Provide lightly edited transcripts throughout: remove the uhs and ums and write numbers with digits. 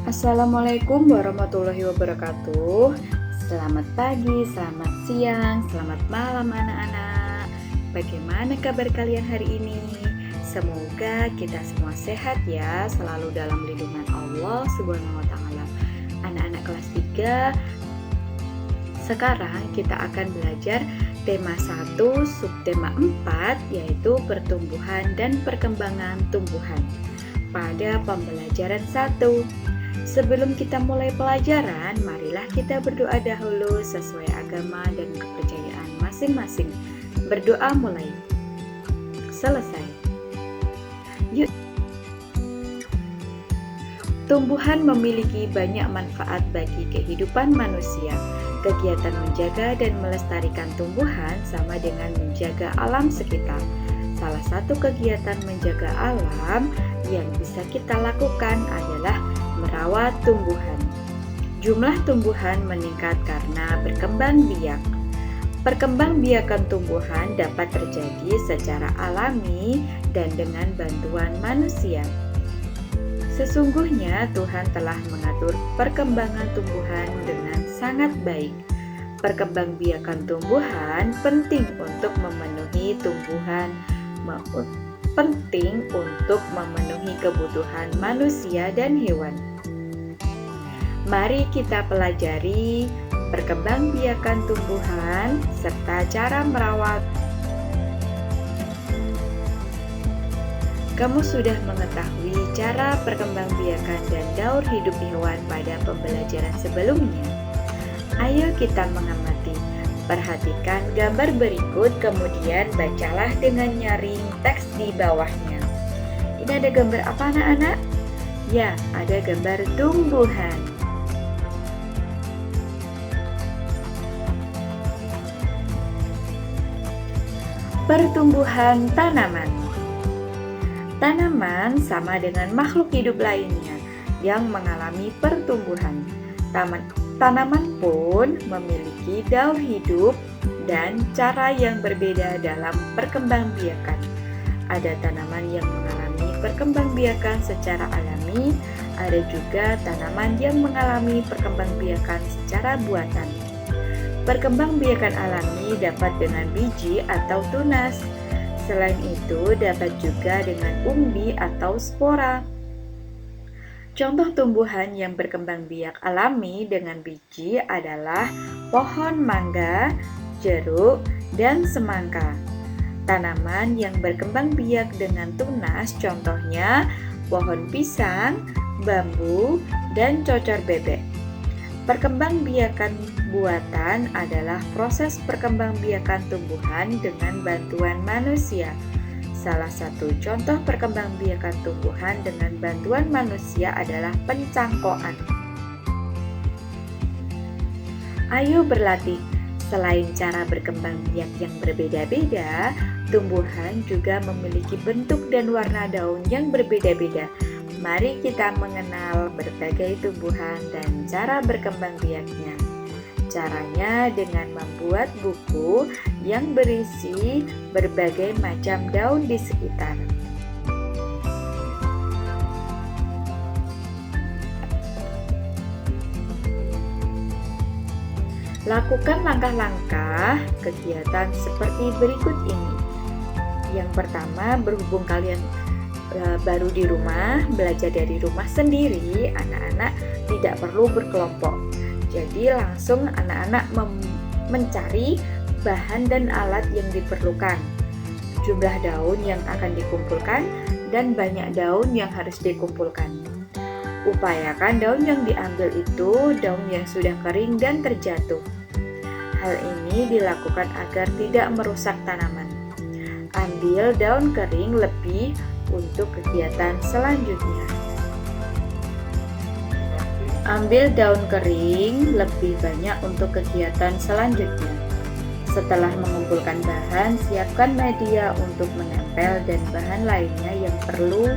Assalamualaikum warahmatullahi wabarakatuh. Selamat pagi, selamat siang, selamat malam anak-anak. Bagaimana kabar kalian hari ini? Semoga kita semua sehat ya, selalu dalam lindungan Allah Subhanahu wa taala. Anak-anak kelas 3, sekarang kita akan belajar tema 1, subtema 4, yaitu pertumbuhan dan perkembangan tumbuhan. Pada pembelajaran 1, sebelum kita mulai pelajaran, marilah kita berdoa dahulu sesuai agama dan kepercayaan masing-masing. Berdoa mulai. Selesai. Yuk. Tumbuhan memiliki banyak manfaat bagi kehidupan manusia. Kegiatan menjaga dan melestarikan tumbuhan sama dengan menjaga alam sekitar. Salah satu kegiatan menjaga alam yang bisa kita lakukan adalah merawat tumbuhan. Jumlah tumbuhan meningkat karena berkembang biak. Perkembangbiakan tumbuhan dapat terjadi secara alami dan dengan bantuan manusia. Sesungguhnya Tuhan telah mengatur perkembangan tumbuhan dengan sangat baik. Perkembangbiakan tumbuhan penting untuk memenuhi kebutuhan manusia dan hewan. Mari kita pelajari perkembangbiakan tumbuhan serta cara merawat. Kamu sudah mengetahui cara perkembangbiakan dan daur hidup hewan pada pembelajaran sebelumnya. Ayo kita mengamati. Perhatikan gambar berikut, kemudian bacalah dengan nyaring teks di bawahnya. Ini ada gambar apa anak-anak? Ya, ada gambar tumbuhan. Pertumbuhan tanaman. Tanaman sama dengan makhluk hidup lainnya yang mengalami pertumbuhan. Tanaman pun memiliki daur hidup dan cara yang berbeda dalam perkembangbiakan. Ada tanaman yang mengalami perkembangbiakan secara alami, ada juga tanaman yang mengalami perkembangbiakan secara buatan. Perkembangbiakan alami dapat dengan biji atau tunas. Selain itu, dapat juga dengan umbi atau spora. Contoh tumbuhan yang berkembang biak alami dengan biji adalah pohon mangga, jeruk, dan semangka. Tanaman yang berkembang biak dengan tunas contohnya pohon pisang, bambu, dan cocor bebek. Perkembangbiakan buatan adalah proses perkembangbiakan tumbuhan dengan bantuan manusia. Salah satu contoh perkembangbiakan tumbuhan dengan bantuan manusia adalah pencangkokan. Ayo berlatih. Selain cara berkembang biak yang berbeda-beda, tumbuhan juga memiliki bentuk dan warna daun yang berbeda-beda. Mari kita mengenal berbagai tumbuhan dan cara berkembang biaknya. Caranya dengan membuat buku yang berisi berbagai macam daun di sekitar. Lakukan langkah-langkah kegiatan seperti berikut ini. Yang pertama, berhubung kalian baru di rumah, belajar dari rumah sendiri, anak-anak tidak perlu berkelompok. Jadi langsung anak-anak mencari bahan dan alat yang diperlukan, jumlah daun yang akan dikumpulkan, dan banyak daun yang harus dikumpulkan. Upayakan daun yang diambil itu daun yang sudah kering dan terjatuh. Hal ini dilakukan agar tidak merusak tanaman. Ambil daun kering lebih untuk kegiatan selanjutnya. Ambil daun kering lebih banyak untuk kegiatan selanjutnya. Setelah mengumpulkan bahan, siapkan media untuk menempel dan bahan lainnya yang perlu.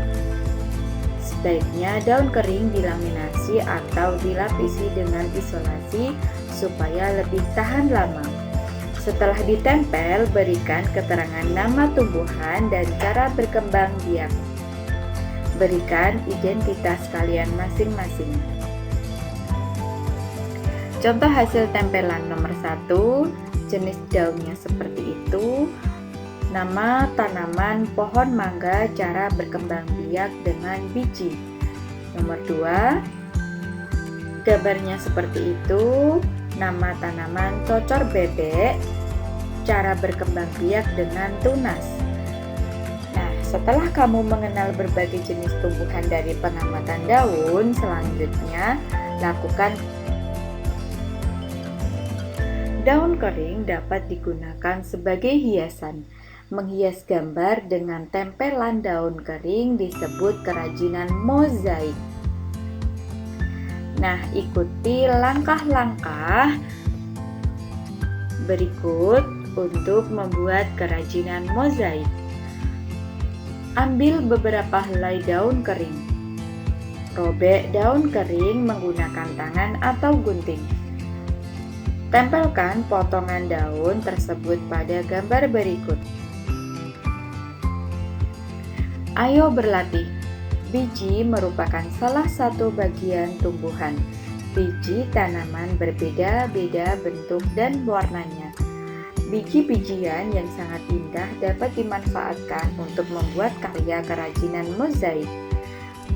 Sebaiknya daun kering dilaminasi atau dilapisi dengan isolasi supaya lebih tahan lama. Setelah ditempel, berikan keterangan nama tumbuhan dan cara berkembang biak. Berikan identitas kalian masing-masing. contoh hasil tempelan nomor 1, jenis daunnya seperti itu. Nama tanaman pohon mangga, cara berkembang biak dengan biji. Nomor 2, gambarnya seperti itu. Nama tanaman cocor bebek, cara berkembang biak dengan tunas. Nah, setelah kamu mengenal berbagai jenis tumbuhan dari pengamatan daun, selanjutnya lakukan. Daun kering dapat digunakan sebagai hiasan. Menghias gambar dengan tempelan daun kering disebut kerajinan mozaik. Nah, ikuti langkah-langkah berikut untuk membuat kerajinan mozaik. Ambil beberapa helai daun kering. Robek daun kering menggunakan tangan atau gunting. Tempelkan potongan daun tersebut pada gambar berikut. Ayo berlatih. Biji merupakan salah satu bagian tumbuhan. Biji tanaman berbeda-beda bentuk dan warnanya. Biji-bijian yang sangat indah dapat dimanfaatkan untuk membuat karya kerajinan mozaik.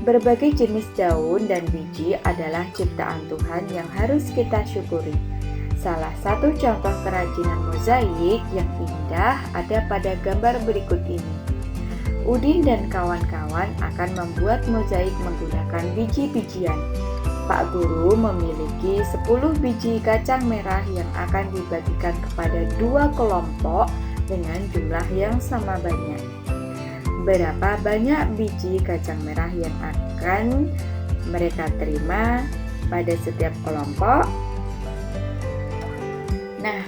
Berbagai jenis daun dan biji adalah ciptaan Tuhan yang harus kita syukuri. Salah satu contoh kerajinan mozaik yang indah ada pada gambar berikut ini. Udin dan kawan-kawan akan membuat mozaik menggunakan biji-bijian. Pak Guru memiliki 10 biji kacang merah yang akan dibagikan kepada 2 kelompok dengan jumlah yang sama banyak. Berapa banyak biji kacang merah yang akan mereka terima pada setiap kelompok? Nah,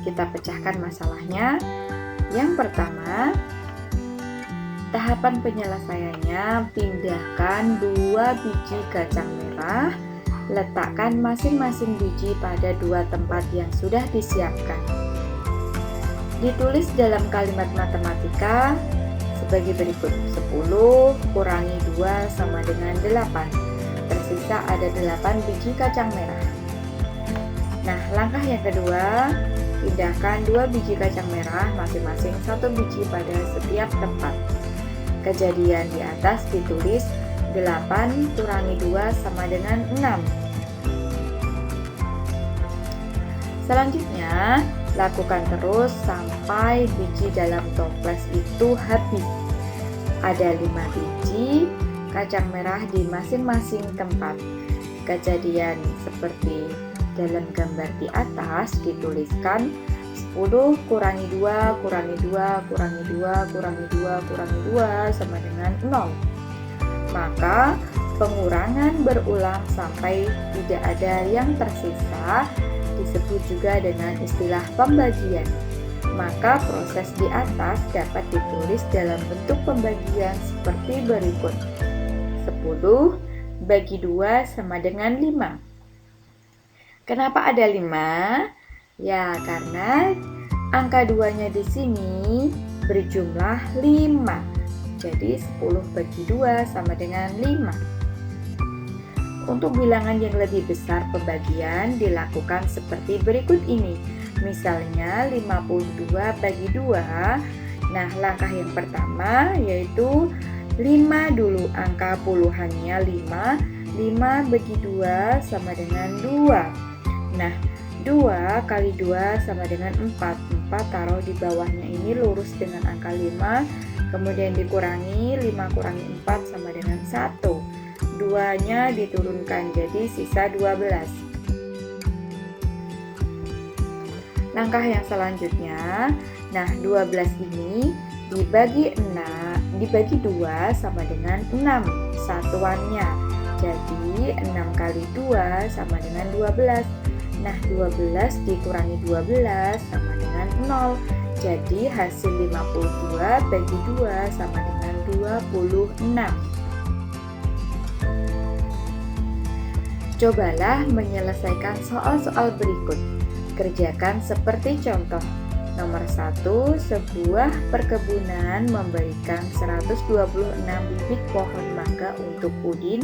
kita pecahkan masalahnya. Yang pertama, tahapan penyelesaiannya, pindahkan 2 biji kacang merah, letakkan masing-masing biji pada 2 tempat yang sudah disiapkan. Ditulis dalam kalimat matematika sebagai berikut: 10 kurangi 2 sama dengan 8. Tersisa ada 8 biji kacang merah. Nah, langkah yang kedua, pindahkan 2 biji kacang merah masing-masing 1 biji pada setiap tempat. Kejadian di atas ditulis 8 kurangi 2 sama dengan 6. Selanjutnya, lakukan terus sampai biji dalam toples itu habis. Ada 5 biji kacang merah di masing-masing tempat. Kejadian seperti dalam gambar di atas dituliskan 10 kurangi 2 kurangi 2 kurangi 2 kurangi 2 kurangi 2 sama dengan 0. Maka pengurangan berulang sampai tidak ada yang tersisa, disebut juga dengan istilah pembagian. Maka proses di atas dapat ditulis dalam bentuk pembagian seperti berikut: 10 bagi 2 sama dengan 5. Kenapa ada 5? Ya, karena angka 2-nya di sini berjumlah 5. Jadi 10 bagi 2 sama dengan 5. Untuk bilangan yang lebih besar pembagian dilakukan seperti berikut ini. Misalnya 52 bagi 2. Nah, langkah yang pertama yaitu 5 dulu, angka puluhannya 5. 5 bagi 2 sama dengan 2. Nah, 2 kali 2 sama dengan 4. 4 taruh di bawahnya ini lurus dengan angka 5. Kemudian dikurangi, 5 kurangi 4 sama dengan 1. 2-nya diturunkan jadi sisa 12. Langkah yang selanjutnya, nah 12 ini dibagi 2 sama dengan 6 satuannya. Jadi 6 kali 2 sama dengan 12. Nah, 12 dikurangi 12 sama dengan 0. Jadi hasil 52 bagi 2 sama dengan 26. Cobalah menyelesaikan soal-soal berikut. Kerjakan seperti contoh. Nomor 1, sebuah perkebunan memberikan 126 bibit pohon mangga untuk Udin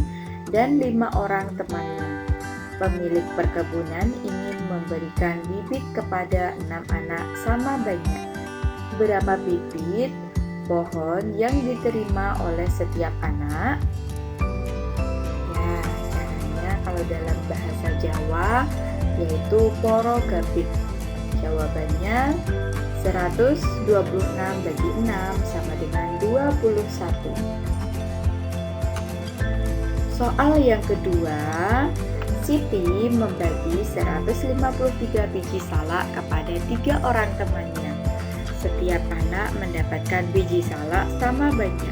dan 5 orang temannya. Pemilik perkebunan ingin memberikan bibit kepada 6 anak sama banyak. Berapa bibit pohon yang diterima oleh setiap anak? Ya, caranya kalau dalam bahasa Jawa yaitu poro gabit. Jawabannya 126 bagi 6 sama dengan 21. Soal yang kedua, Siti membagi 153 biji salak kepada 3 orang temannya. Setiap anak mendapatkan biji salak sama banyak.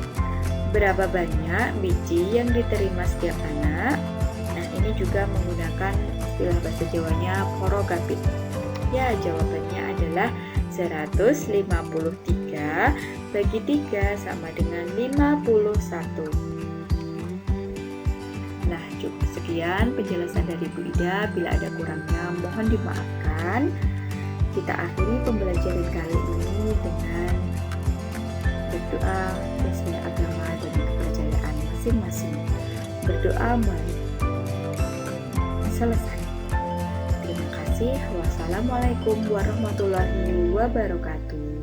Berapa banyak biji yang diterima setiap anak? Nah, ini juga menggunakan istilah bahasa Jawanya porogapit. Ya, jawabannya adalah 153 bagi 3 sama dengan 51. Nah, cukup sekian penjelasan dari Bu Ida. Bila ada kurangnya, mohon dimaafkan. Kita akhiri pembelajaran kali ini dengan berdoa sesuai agama dan kepercayaan masing-masing. Berdoa mulai selesai. Terima kasih. Wassalamualaikum warahmatullahi wabarakatuh.